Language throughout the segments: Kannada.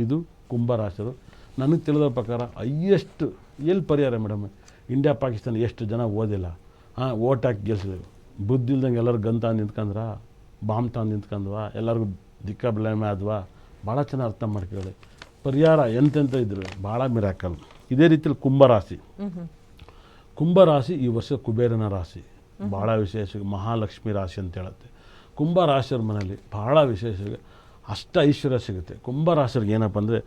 ಇದು ಕುಂಭರಾಶಿಯವರು. ನನಗೆ ತಿಳಿದ ಪ್ರಕಾರ ಹೈಯೆಸ್ಟ್ ಎಲ್ಲಿ ಪರಿಹಾರ ಮೇಡಮ್, ಇಂಡಿಯಾ ಪಾಕಿಸ್ತಾನ ಎಷ್ಟು ಜನ ಓದಿಲ್ಲ, ಓಟ್ ಹಾಕಿ ಗೆಲ್ಸಿದ್ರು, ಬುದ್ಧಿ ಇಲ್ದಂಗೆ ಎಲ್ಲರೂ ಗನ್ ತಂದು ನಿಂತ್ಕೊಂಡ್ರ, ಬಾಂಬ್ ತಂದು ನಿಂತ್ಕೊಂಡ್ವಾ, ಎಲ್ಲರಿಗೂ ದಿಕ್ಕಾಬಿಳಮೆ ಆದ್ವಾ, ಭಾಳ ಚೆನ್ನಾಗಿ ಅರ್ಥ ಮಾಡ್ಕೊಳ್ಳಿ. ಪರಿಹಾರ ಎಂತೆಂತ ಇದ್ರು ಭಾಳ ಮಿರಾಕಲ್. ಇದೇ ರೀತಿಯಲ್ಲಿ ಕುಂಭರಾಶಿ, ಕುಂಭರಾಶಿ ಈ ವರ್ಷ ಕುಬೇರನ ರಾಶಿ, ಭಾಳ ವಿಶೇಷ, ಮಹಾಲಕ್ಷ್ಮಿ ರಾಶಿ ಅಂತ ಹೇಳುತ್ತೆ. ಕುಂಭರಾಶಿಯವ್ರ ಮನೇಲಿ ಭಾಳ ವಿಶೇಷ ಅಷ್ಟ ಐಶ್ವರ್ಯ ಸಿಗುತ್ತೆ. ಕುಂಭರಾಶಿಯವ್ರಿಗೆ ಏನಪ್ಪ ಅಂದರೆ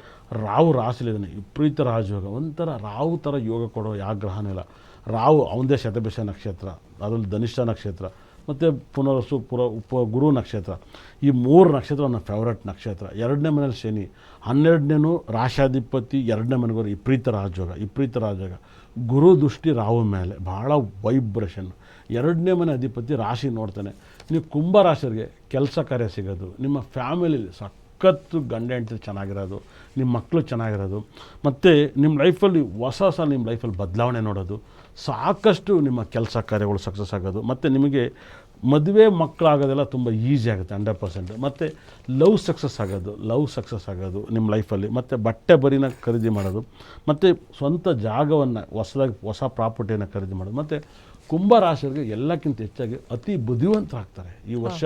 ರಾಹು ರಾಶಿಲಿದ್ದಾನೆ, ವಿಪರೀತ ರಾಜಯೋಗ, ಒಂಥರ ರಾಹು ಥರ ಯೋಗ ಕೊಡೋ ಯಾವ ಗ್ರಹನೂ ಇಲ್ಲ. ರಾಹು ಅವನದೇ ಶತಭಿಷ ನಕ್ಷತ್ರ, ಅದರಲ್ಲಿ ಧನಿಷ್ಠ ನಕ್ಷತ್ರ ಮತ್ತು ಪುನರ್ವಸು ಗುರು ನಕ್ಷತ್ರ, ಈ 3 ನಕ್ಷತ್ರ ನನ್ನ ಫೇವ್ರೆಟ್ ನಕ್ಷತ್ರ. 2ನೇ ಮನೇಲಿ ಶನಿ, 12ನೇನು ರಾಶಾಧಿಪತಿ, 2ನೇ ಮನೆಗೋರು ವಿಪರೀತ ರಾಜಯೋಗ, ಗುರು ದೃಷ್ಟಿ ರಾಹು ಮೇಲೆ ಭಾಳ ವೈಬ್ರೇಷನ್. 2ನೇ ಮನೆ ಅಧಿಪತಿ ರಾಶಿ ನೋಡ್ತಾನೆ. ನೀವು ಕುಂಭರಾಶಿಯವರಿಗೆ ಕೆಲಸ ಕಾರ್ಯ ಸಿಗೋದು, ನಿಮ್ಮ ಫ್ಯಾಮಿಲಿಲಿ ಸಖತ್ತು ಗಂಡ ಹೆಂಡತಿ ಚೆನ್ನಾಗಿರೋದು, ನಿಮ್ಮ ಮಕ್ಕಳು ಚೆನ್ನಾಗಿರೋದು, ಮತ್ತು ನಿಮ್ಮ ಲೈಫಲ್ಲಿ ಹೊಸ ನಿಮ್ಮ ಲೈಫಲ್ಲಿ ಬದಲಾವಣೆ ನೋಡೋದು, ಸಾಕಷ್ಟು ನಿಮ್ಮ ಕೆಲಸ ಕಾರ್ಯಗಳು ಸಕ್ಸಸ್ ಆಗೋದು, ಮತ್ತು ನಿಮಗೆ ಮದುವೆ ಮಕ್ಕಳಾಗೋದೆಲ್ಲ ತುಂಬ ಈಸಿ ಆಗುತ್ತೆ 100%. ಮತ್ತು ಲವ್ ಸಕ್ಸಸ್ ಆಗೋದು ನಿಮ್ಮ ಲೈಫಲ್ಲಿ, ಮತ್ತು ಬಟ್ಟೆ ಬರಿನ ಖರೀದಿ ಮಾಡೋದು, ಮತ್ತು ಸ್ವಂತ ಜಾಗವನ್ನು ಹೊಸ ಪ್ರಾಪರ್ಟಿಯನ್ನು ಖರೀದಿ ಮಾಡೋದು. ಮತ್ತು ಕುಂಭರಾಶಿಯವರಿಗೆ ಎಲ್ಲಕ್ಕಿಂತ ಹೆಚ್ಚಾಗಿ ಅತಿ ಬುದ್ಧಿವಂತರಾಗ್ತಾರೆ ಈ ವರ್ಷ.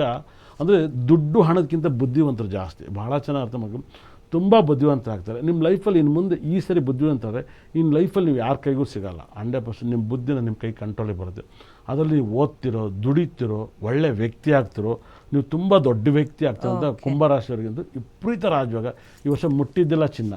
ಅಂದರೆ ದುಡ್ಡು ಹಣದಕ್ಕಿಂತ ಬುದ್ಧಿವಂತರು ಜಾಸ್ತಿ, ಭಾಳ ಚೆನ್ನಾಗಿ ಅರ್ಥ ಮಾಡ್ಕೊಂಡು ತುಂಬ ಬುದ್ಧಿವಂತರಾಗ್ತಾರೆ ನಿಮ್ಮ ಲೈಫಲ್ಲಿ. ಇನ್ನು ಮುಂದೆ ಈ ಸರಿ ಬುದ್ಧಿವಂತರಾದರೆ ಇನ್ನು ಲೈಫಲ್ಲಿ ನೀವು ಯಾರ ಕೈಗೂ ಸಿಗೋಲ್ಲ. 100% ನಿಮ್ಮ ಬುದ್ಧಿನ ನಿಮ್ಮ ಕೈ ಕಂಟ್ರೋಲಿಗೆ ಬರುತ್ತೆ. ಅದರಲ್ಲಿ ನೀವು ಓದ್ತಿರೋ, ದುಡಿತಿರೋ, ಒಳ್ಳೆ ವ್ಯಕ್ತಿ ಆಗ್ತಿರೋ, ನೀವು ತುಂಬ ದೊಡ್ಡ ವ್ಯಕ್ತಿ ಆಗ್ತೀರೋ ಅಂತ ಕುಂಭರಾಶಿಯವರಿಗಿಂತ ವಿಪರೀತ ರಾಜಯೋಗ. ಈ ವರ್ಷ ಮುಟ್ಟಿದ್ದೆಲ್ಲ ಚಿನ್ನ,